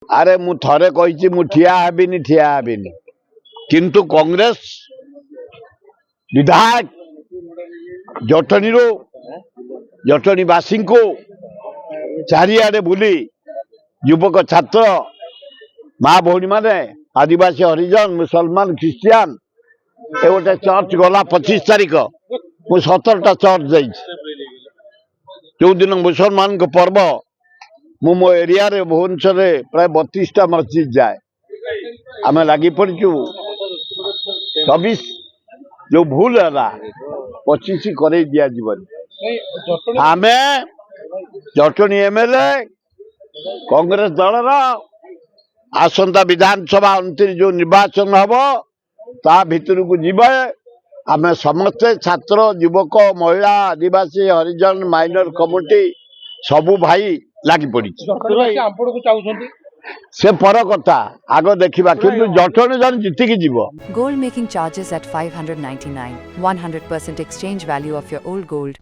अरे मु थरे कही मु ठिया हेबिनी किंतु कांग्रेस विधायक जटनी जटनीवासी को चारिआडे बुली युवक छात्र माँ भौणी माने आदिवासी हरिजन मुसलमान ख्रिस्टियान ए गोटे चर्च गला 25 तारीख मु 17टा चर्च जो दिन मुसलमान को पर्व मु मो एरिया रे भुवनेश्वर प्राय 32टा मस्जिद जाए आम लगी पड़चु 24 जो भूल है 25 करे दिया जीवन आम जटनी एमएलए कांग्रेस दल आसंता विधानसभा 29 जो निर्वाचन हम ता भितर को जीवे आम समस्ते छात्र युवक महिला आदिवासी हरिजन माइनर कम्युनिटी सबू भाई लगी पड़ी से पर कथा आग देखा किंतु जटनी जन जीतिकी जीव Gold making charges at 599. 100% exchange value of your old gold.